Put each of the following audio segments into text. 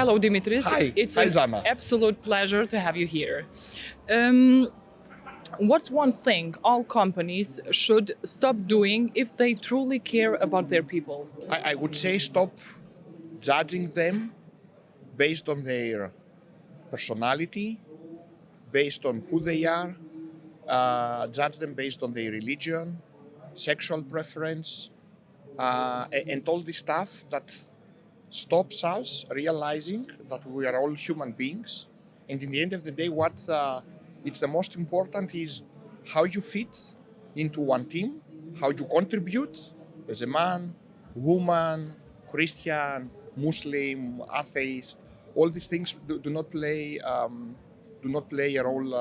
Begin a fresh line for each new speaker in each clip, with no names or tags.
Hello, Dimitris.
Hi.
It's
Hi,
an
Zana.
absolute pleasure to have you here. What's one thing all companies should stop doing if they truly care about their people?
I would say stop judging them based on their personality, based on who they are, judge them based on their religion, sexual preference, and all this stuff that stops us realizing that we are all human beings. And in the end of the day, what it's the most important is how you fit into one team, how you contribute as a man, woman, Christian, Muslim, atheist. All these things do not play a role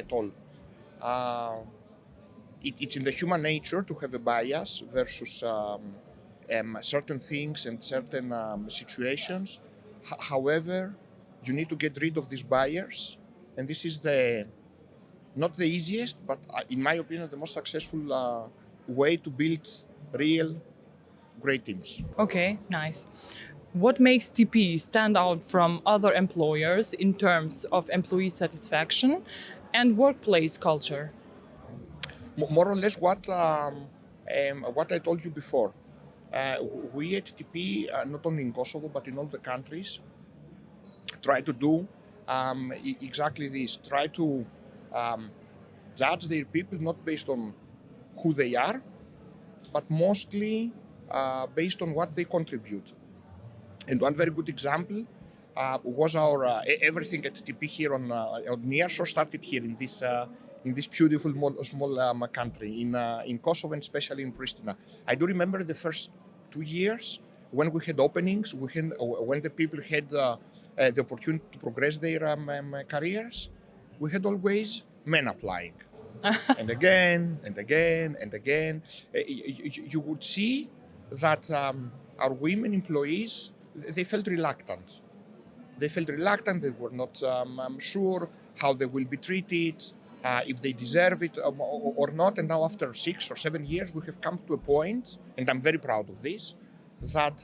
at all. It's in the human nature to have a bias versus certain things and certain situations. However, you need to get rid of these bias, and this is not the easiest, but in my opinion, the most successful way to build real great teams.
Okay, nice. What makes TP stand out from other employers in terms of employee satisfaction and workplace culture?
More or less what I told you before. We at TP, not only in Kosovo, but in all the countries, try to do exactly this. Try to judge their people not based on who they are, but mostly based on what they contribute. And one very good example was our everything at TP here on Nearshore started here in this beautiful small country in Kosovo and especially in Pristina. I do remember the first 2 years when we had openings, when the people had the opportunity to progress their careers, we had always men applying. And again, and again, and again. You would see that our women employees, they felt reluctant. They they were not sure how they will be treated, if they deserve it or not. And now after 6 or 7 years, we have come to a point, and I'm very proud of this, that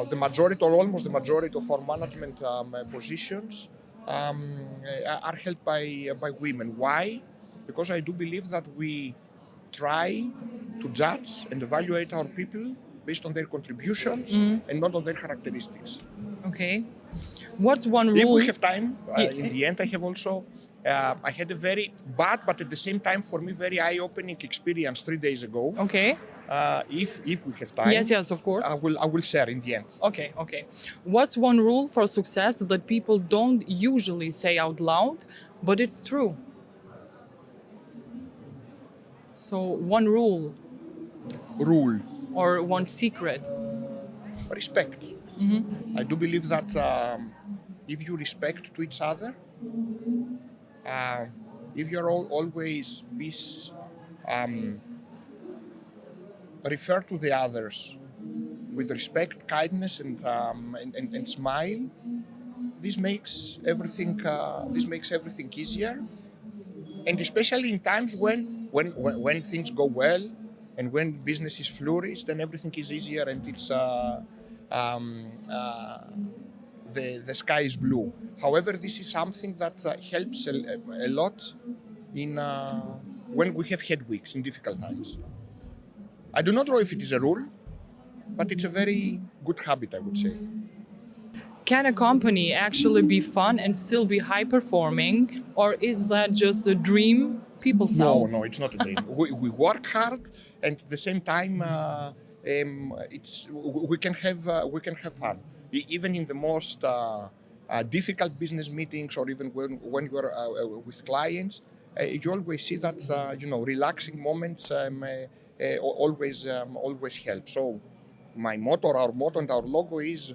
the majority or almost the majority of our management positions are held by women. Why? Because I do believe that we try to judge and evaluate our people based on their contributions and not on their characteristics.
Okay. What's one rule?
If we have time, in the end, I have also, I had a very bad, but at the same time, for me, very eye-opening experience 3 days ago.
Okay.
If we have time,
Yes, of course.
I will share in the end.
Okay. What's one rule for success that people don't usually say out loud, but it's true? So one rule or one secret?
Respect. I do believe that if you respect to each other, if you're always refer to the others with respect, kindness, and smile, this makes everything easier. And especially in times when things go well and when business is flourished, then everything is easier and it's the sky is blue. However, this is something that helps a lot in when we have headwinds in difficult times. I do not know if it is a rule, but it's a very good habit, I would say.
Can a company actually be fun and still be high performing, or is that just a dream people sell?
No, it's not a dream. we work hard, and at the same time, we can have fun. Even in the most difficult business meetings, or even when you are with clients, you always see that relaxing moments always help. So my motto, our motto, and our logo is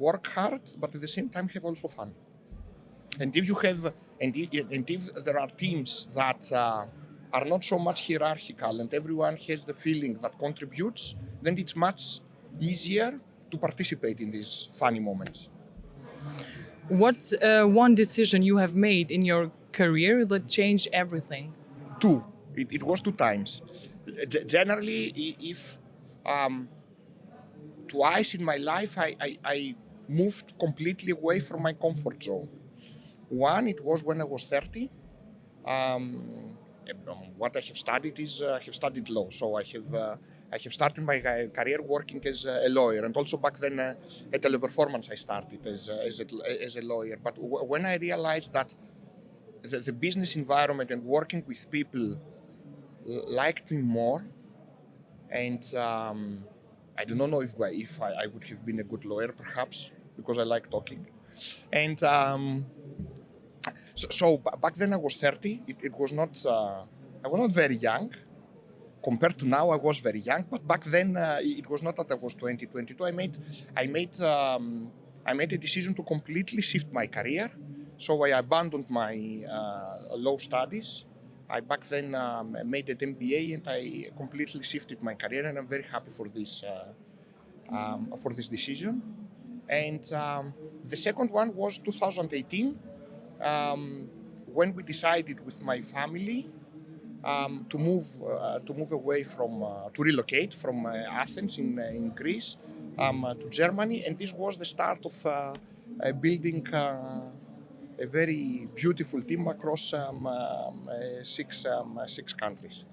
work hard, but at the same time have also fun. And if you have, and if there are teams that are not so much hierarchical, and everyone has the feeling that contributes, then it's much easier to participate in these funny moments.
What's one decision you have made in your career that changed everything?
Two. It was 2 times. Generally, if twice in my life I moved completely away from my comfort zone. One, it was when I was 30. What I have studied is I have studied law, so I have started my career working as a lawyer, and also back then at Teleperformance I started as a lawyer. But when I realized that the business environment and working with people liked me more, and I do not know if I would have been a good lawyer, perhaps because I like talking, and. So back then I was 30. It was not. I was not very young. Compared to now, I was very young. But back then, it was not that I was 20, 22. I made a decision to completely shift my career. So I abandoned my law studies. I back then made an MBA, and I completely shifted my career. And I'm very happy for this decision. And the second one was 2018. When we decided with my family to move away to relocate from Athens in Greece to Germany, and this was the start of building a very beautiful team across six countries.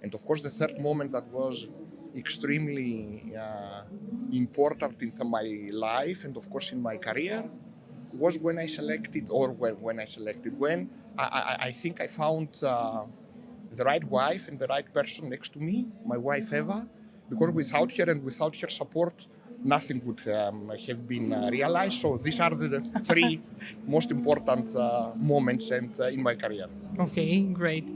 And of course, the third moment that was extremely important in my life and of course in my career was when I think I found the right wife and the right person next to me, my wife Eva, because without her and without her support, nothing would have been realized. So these are the three most important moments in my career.
Okay, great.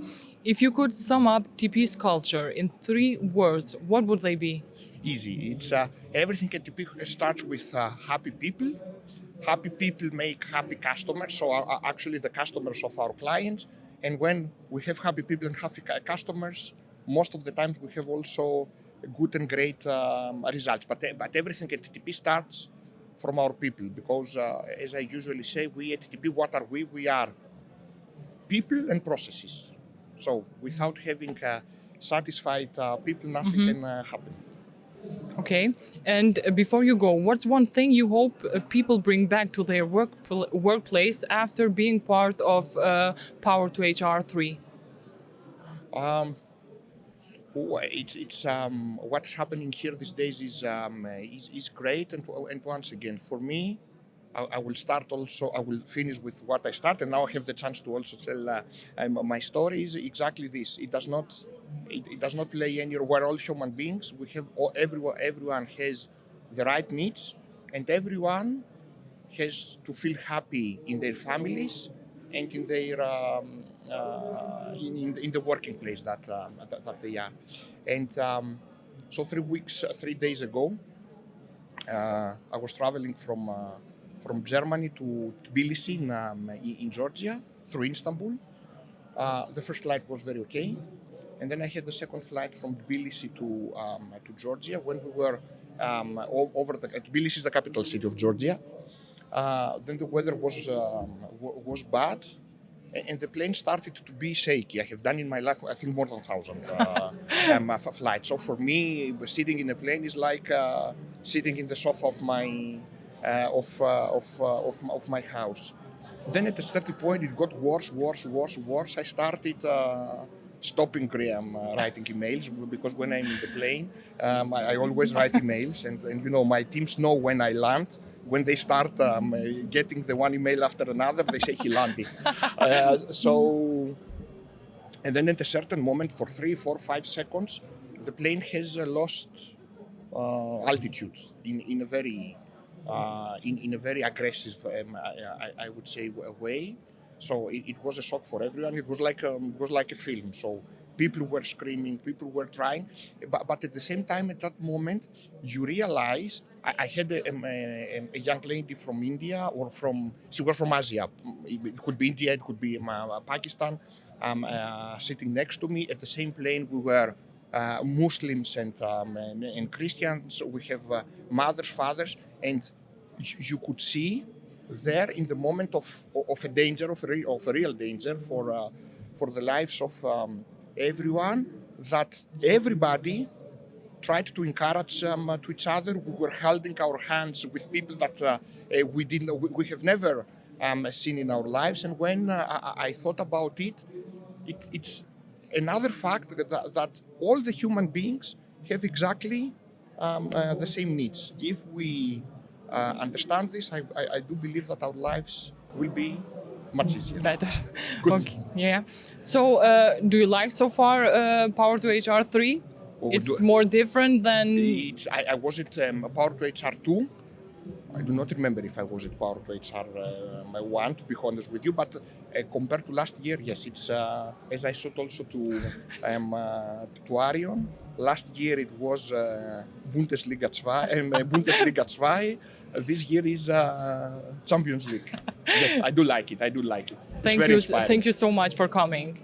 If you could sum up TP's culture in 3 words, what would they be?
Easy. It's everything at TP starts with happy people. Happy people make happy customers, so actually the customers of our clients. And when we have happy people and happy customers, most of the times we have also good and great results. But everything at TP starts from our people, because as I usually say, we at TP, what are we? We are people and processes. So without having satisfied people, nothing can happen.
Okay, and before you go, what's one thing you hope people bring back to their workplace after being part of Power to HR 3?
It's what's happening here these days is great, and once again, for me, I will start also. I will finish with what I started. Now I have the chance to also tell my story. Is exactly this. It does not play any role. We're all human beings. We have everyone has the right needs, and everyone has to feel happy in their families and in their in the working place that they are. And so 3 days ago, I was traveling from Germany to Tbilisi in Georgia through Istanbul. The first flight was very okay, and then I had the second flight from Tbilisi to Georgia. When we were over Tbilisi is the capital city of Georgia. Then the weather was bad, and the plane started to be shaky. I have done in my life, I think, more than 1,000 flights. So for me, sitting in a plane is like sitting in the sofa of my of my house. Then at a certain point, it got worse. I started stopping writing emails, because when I'm in the plane, I always write emails, and you know, my teams know when I land. When they start getting the one email after another, they say he landed. And then at a certain moment, for 3, 4, 5 seconds, the plane has lost altitude in a very aggressive, I would say, way. So it was a shock for everyone. It was like a film. So people were screaming, people were trying, but at the same time, at that moment, you realized I had a young lady from India, she was from Asia. It could be India, it could be Pakistan, sitting next to me. At the same plane, we were Muslims and Christians. We have mothers, fathers, and you could see there in the moment of a danger, of a real danger for the lives of everyone, that everybody tried to encourage to each other. We were holding our hands with people that we have never seen in our lives. And when I thought about it, it's another fact that all the human beings have exactly the same needs. If we understand this, I do believe that our lives will be much easier.
Better.
Good.
Okay. Yeah. So, do you like so far Power to HR 3? It's more different than...
I was at Power to HR 2. I do not remember if I was at Power to HR 1, to be honest with you, but compared to last year, yes, it's, as I said also to Arion, last year it was Bundesliga 2, this year is Champions League. Yes, I do like it.
Thank you so much for coming.